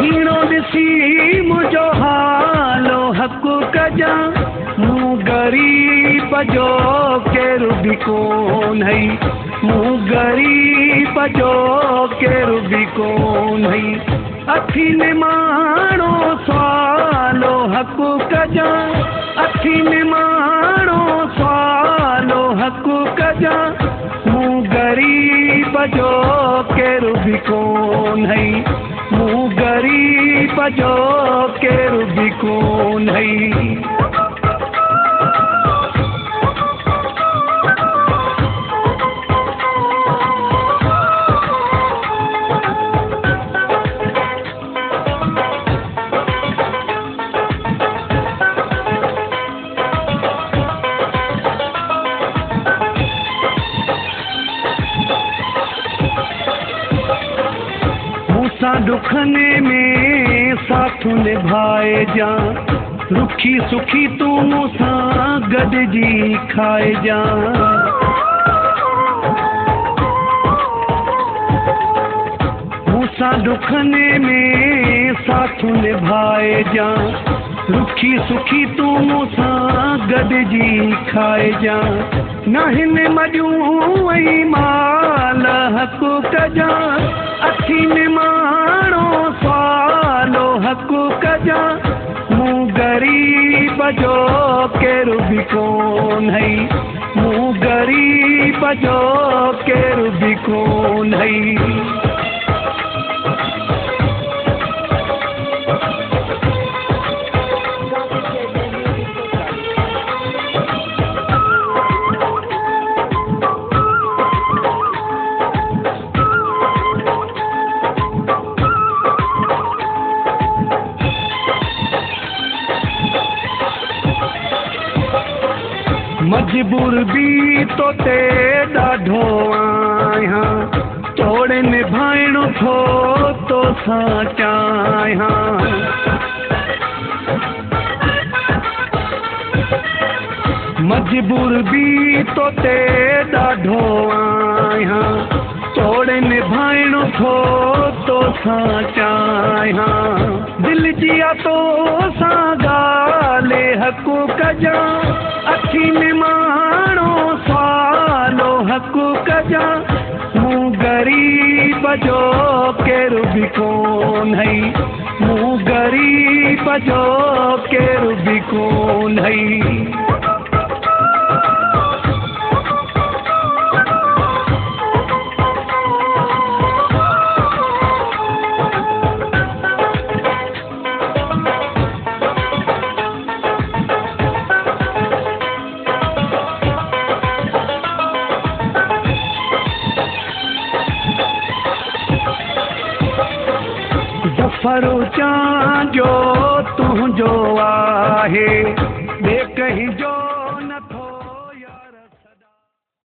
hero ॾिसी मुंहिंजो हालो हक़ कजां मूं ग़रीब जो केरु बि कोन हई मूं ग़रीब जो केरु बि कोन हई अखियुनि में माण्हू सवालो हक़ कजां अखियुनि में माण्हू सवालो हक़ कजां मूं ग़रीब जो केरु बि कोन हई मूं ग़रीब जो केरु बि कोन हई दुखने में साथ निभाए जा रुखी सुखी तू मूंसां गॾिजी खाए जा मूंसां दुखने में साथ निभाए जा रुखी सुखी तू मूंसां गॾिजी खाए जा न हिन मजूं ऐं माल हक़ कजां अखियुनि माण्हू सवालो हक़ कजां मूं ग़रीब जो केरु बि कोन हई मूं ग़रीब जो केरु बि कोन हई मजबूर भी तो ते ॾाढो आहियां तोड़े निभाइणो थो तो सां चाहियां मजबूर भी तो ते ॾाढो आहियां तोड़े निभाइणो थो तो सां चाहियां दिलि जी तो सां ॻाल्हि हक़ कजां अखियुनि माण्हू सवालो हक़ कजां मूं ग़रीब जो केरु बि कोन हई मूं ग़रीब जो केरु बि कोन हई ज़फ़र चां जो तुंहिंजो आहे ॿिए कंहिं जो